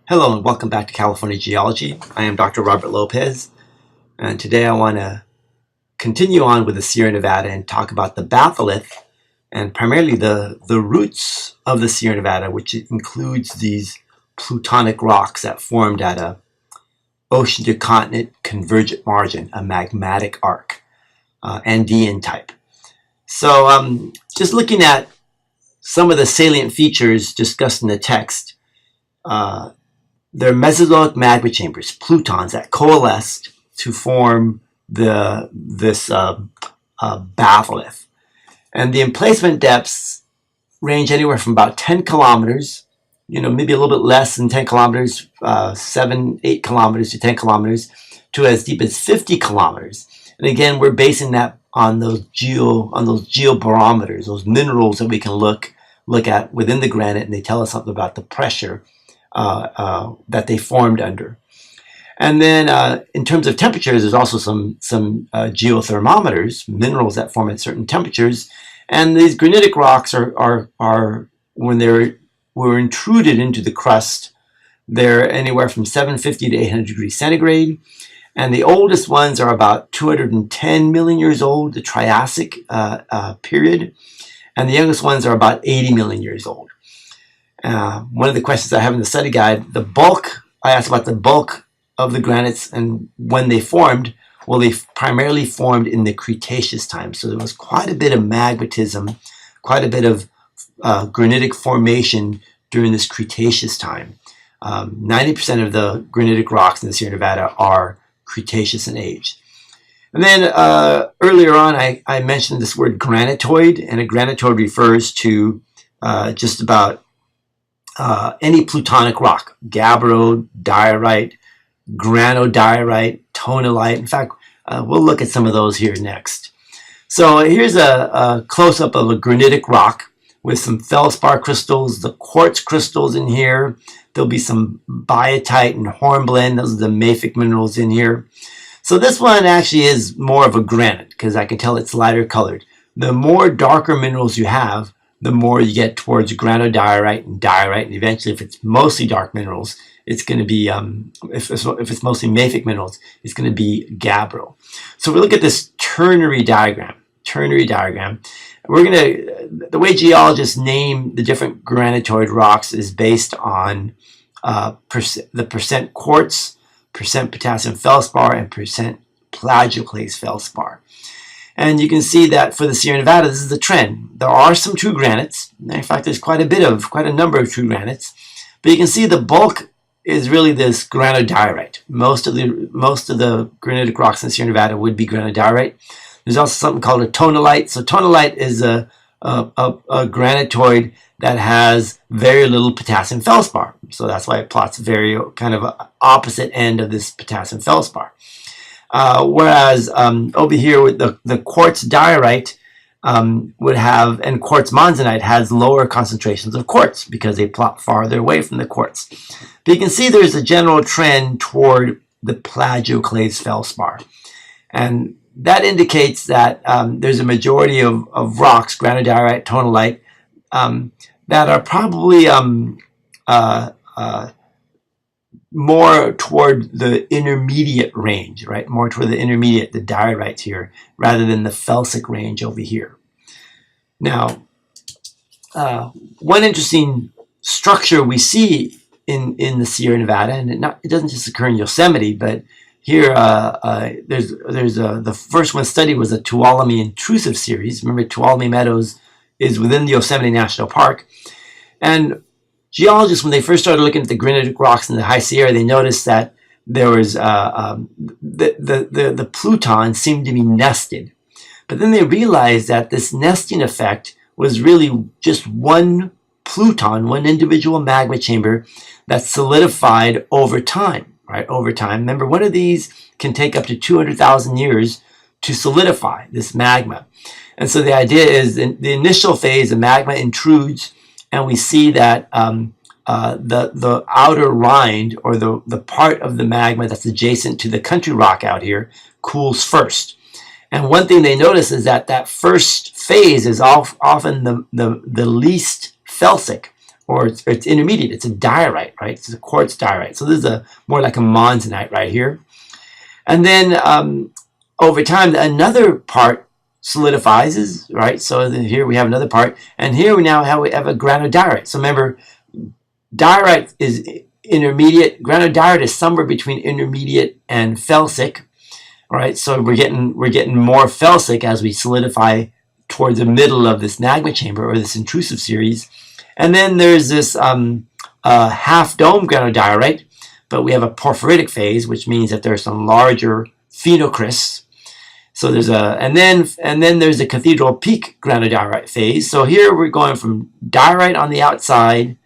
Hello and welcome back to California Geology. I am Dr. Robert Lopez, and today I want to continue on with the Sierra Nevada and talk about the batholith and primarily the roots of the Sierra Nevada, which includes these plutonic rocks that formed at a ocean to continent convergent margin, a magmatic arc, Andean type. So just looking at some of the salient features discussed in the text, they're Mesozoic magma chambers, plutons that coalesced to form this batholith. And the emplacement depths range anywhere from about 10 kilometers, maybe a little bit less than 10 kilometers, 7, 8 kilometers to 10 kilometers, to as deep as 50 kilometers. And again, we're basing that on those geobarometers, those minerals that we can look at within the granite, and they tell us something about the pressure that they formed under. And then in terms of temperatures, there's also some geothermometers, minerals that form at certain temperatures. And these granitic rocks are when were intruded into the crust, they're anywhere from 750 to 800 degrees centigrade. And the oldest ones are about 210 million years old, the Triassic period. And the youngest ones are about 80 million years old. One of the questions I have in the study guide, I asked about the bulk of the granites and when they formed. Well, they primarily formed in the Cretaceous time. So there was quite a bit of magmatism, quite a bit of granitic formation during this Cretaceous time. 90% of the granitic rocks in the Sierra Nevada are Cretaceous in age. And then earlier on, I mentioned this word granitoid, and a granitoid refers to just about any plutonic rock: gabbro, diorite, granodiorite, tonalite. In fact, we'll look at some of those here next. So here's a close-up of a granitic rock with some feldspar crystals, the quartz crystals in here. There'll be some biotite and hornblende. Those are the mafic minerals in here. So this one actually is more of a granite because I can tell it's lighter colored. The more darker minerals you have, the more you get towards granodiorite and diorite, and eventually, if it's mostly dark minerals, it's going to be, if it's mostly mafic minerals, it's going to be gabbro. So we look at this ternary diagram. We're going to, the way geologists name the different granitoid rocks is based on the percent quartz, percent potassium feldspar, and percent plagioclase feldspar. And you can see that for the Sierra Nevada, this is the trend. There are some true granites. In fact, there's quite a number of true granites. But you can see the bulk is really this granodiorite. Most of the granitic rocks in the Sierra Nevada would be granodiorite. There's also something called a tonalite. So tonalite is a granitoid that has very little potassium feldspar. So that's why it plots very kind of opposite end of this potassium feldspar. Whereas over here with the quartz diorite would have, and quartz monzonite has lower concentrations of quartz because they plot farther away from the quartz. But you can see there's a general trend toward the plagioclase feldspar. And that indicates that there's a majority of rocks, granodiorite, tonalite, that are probably more toward the intermediate range, right? More toward the intermediate, the diorites here, rather than the felsic range over here. Now, one interesting structure we see in the Sierra Nevada, and it doesn't just occur in Yosemite, but here there's the first one studied was a Tuolumne intrusive series. Remember, Tuolumne Meadows is within the Yosemite National Park, and geologists, when they first started looking at the granitic rocks in the High Sierra, they noticed that there was the pluton seemed to be nested. But then they realized that this nesting effect was really just one pluton, one individual magma chamber that solidified over time, right? Over time. Remember, one of these can take up to 200,000 years to solidify this magma. And so the idea is in the initial phase, the magma intrudes, and we see that the outer rind, or the part of the magma that's adjacent to the country rock out here, cools first. And one thing they notice is that first phase is often the least felsic, or it's intermediate. It's a diorite, right? It's a quartz diorite. So this is more like a monzonite right here. And then over time, another part solidifies, right? So here we have another part, and here we now have a granodiorite. So remember, diorite is intermediate. Granodiorite is somewhere between intermediate and felsic, right? So we're getting more felsic as we solidify towards the middle of this magma chamber or this intrusive series. And then there's this half dome granodiorite, but we have a porphyritic phase, which means that there's some larger phenocrysts. So there's and then there's a cathedral peak granodiorite phase. So here we're going from diorite on the outside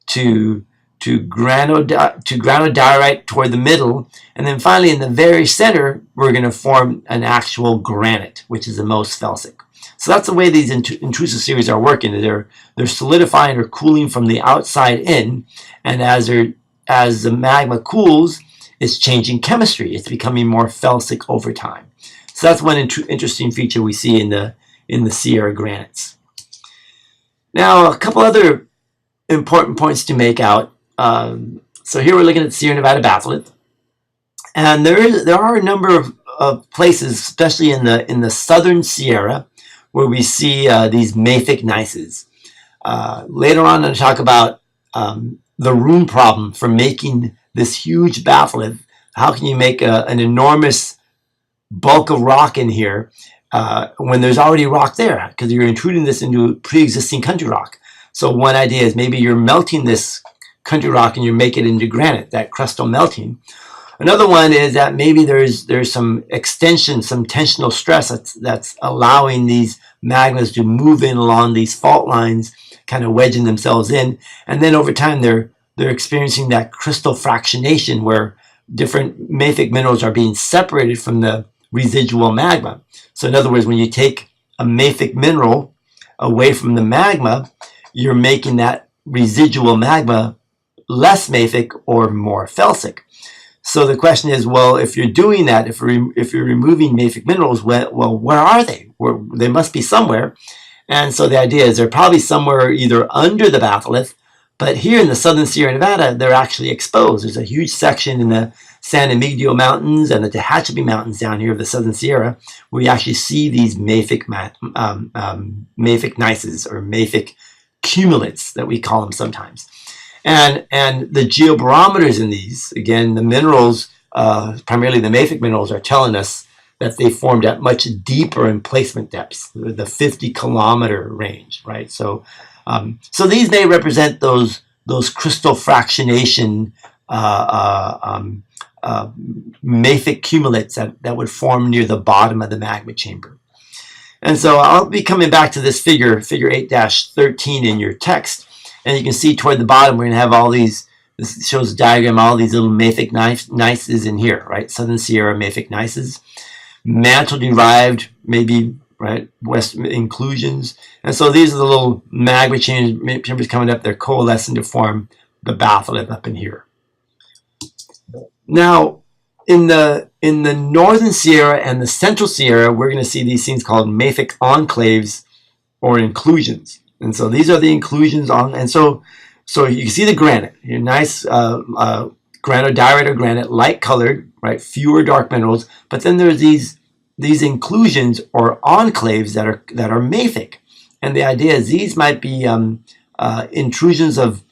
to granodiorite toward the middle, and then finally in the very center we're going to form an actual granite, which is the most felsic. So that's the way these intrusive series are working. They're solidifying or cooling from the outside in, and as the magma cools, it's changing chemistry. It's becoming more felsic over time. So that's one interesting feature we see in the Sierra granites. Now, a couple other important points to make out. So here we're looking at Sierra Nevada Baffled, and there are a number of places, especially in the southern Sierra, where we see these mafic gneisses. Later on, I'm going to talk about the room problem for making this huge baffled. How can you make an enormous bulk of rock in here when there's already rock there? Because you're intruding this into pre-existing country rock. So one idea is maybe you're melting this country rock and you make it into granite, that crustal melting. Another one is that maybe there's some extension, some tensional stress that's allowing these magmas to move in along these fault lines, kind of wedging themselves in. And then over time, they're experiencing that crystal fractionation where different mafic minerals are being separated from the residual magma. So in other words, when you take a mafic mineral away from the magma, you're making that residual magma less mafic or more felsic. So the question is, well, if you're doing that, if you're removing mafic minerals, well, where are they? They must be somewhere. And so the idea is they're probably somewhere either under the batholith, but here in the southern Sierra Nevada, they're actually exposed. There's a huge section in the San Emigdio Mountains and the Tehachapi Mountains down here of the southern Sierra where you actually see these mafic gneisses or mafic cumulates that we call them sometimes. And the geobarometers in these, again, the minerals, primarily the mafic minerals, are telling us that they formed at much deeper emplacement depths, the 50-kilometer range, right? So these may represent those crystal fractionation mafic cumulates that would form near the bottom of the magma chamber. And so I'll be coming back to this figure 8-13 in your text. And you can see toward the bottom, we're going to have all these, this shows a diagram, all these little mafic gneisses in here, right? Southern Sierra mafic gneisses. Mantle-derived, maybe, right, west inclusions. And so these are the little magma chambers coming up. They're coalescing to form the batholith up in here. Now, in the northern Sierra and the central Sierra, we're going to see these things called mafic enclaves or inclusions. And so these are the inclusions on, and so you can see the granite, your nice granodiorite or granite, light colored, right, fewer dark minerals. But then there's these inclusions or enclaves that are mafic, and the idea is these might be intrusions of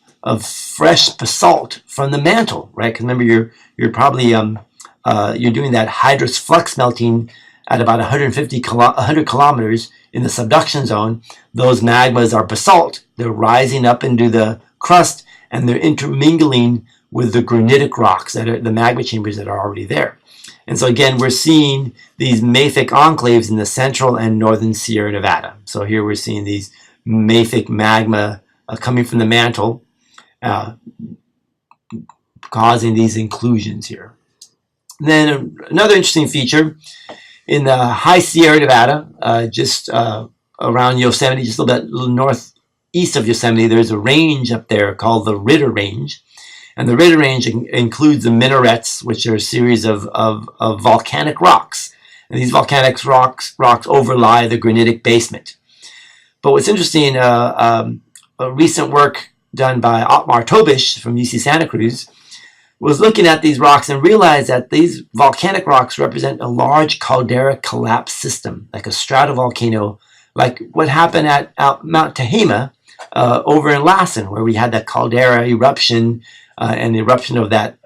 fresh basalt from the mantle, right? Because remember, you're probably you're doing that hydrous flux melting at about 100 kilometers in the subduction zone. Those magmas are basalt. They're rising up into the crust, and they're intermingling with the granitic rocks that are the magma chambers that are already there. And so again, we're seeing these mafic enclaves in the central and northern Sierra Nevada. So here we're seeing these mafic magma coming from the mantle, causing these inclusions here. And then another interesting feature, in the high Sierra Nevada, just around Yosemite, just a little northeast of Yosemite, there's a range up there called the Ritter Range. And the Ritter Range includes the minarets, which are a series of volcanic rocks. And these volcanic rocks overlie the granitic basement. But what's interesting, a recent work done by Otmar Tobish from UC Santa Cruz, was looking at these rocks and realized that these volcanic rocks represent a large caldera collapse system, like a stratovolcano, like what happened at Mount Tehama over in Lassen, where we had that caldera eruption and the eruption of that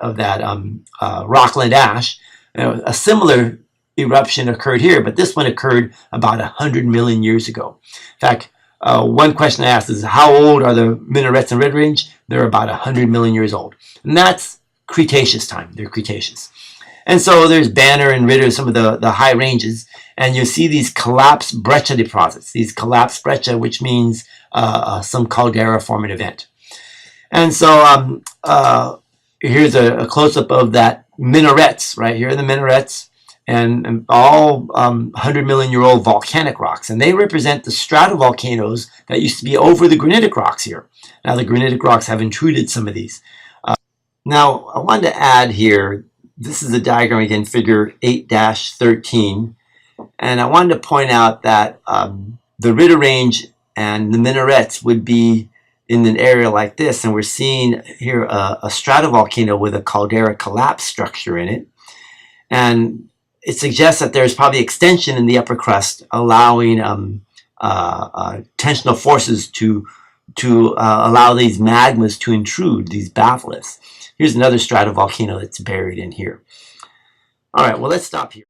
rockland ash. A similar eruption occurred here, but this one occurred about 100 million years ago. In fact, one question I asked is, how old are the minarets in Red Range? They're about 100 million years old. And that's Cretaceous time. They're Cretaceous. And so there's Banner and Ritter, some of the high ranges, and you see these collapsed breccia deposits, these collapsed breccia, which means some caldera forming event. And so here's a close-up of that minarets, right? Here are the minarets, and all 100 million year old volcanic rocks. And they represent the stratovolcanoes that used to be over the granitic rocks here. Now the granitic rocks have intruded some of these. Now I wanted to add here, this is a diagram again, figure 8-13. And I wanted to point out that the Ritter Range and the minarets would be in an area like this, and we're seeing here a stratovolcano with a caldera collapse structure in it. And it suggests that there's probably extension in the upper crust, allowing tensional forces to allow these magmas to intrude, these batholiths. Here's another stratovolcano that's buried in here. All right, well, let's stop here.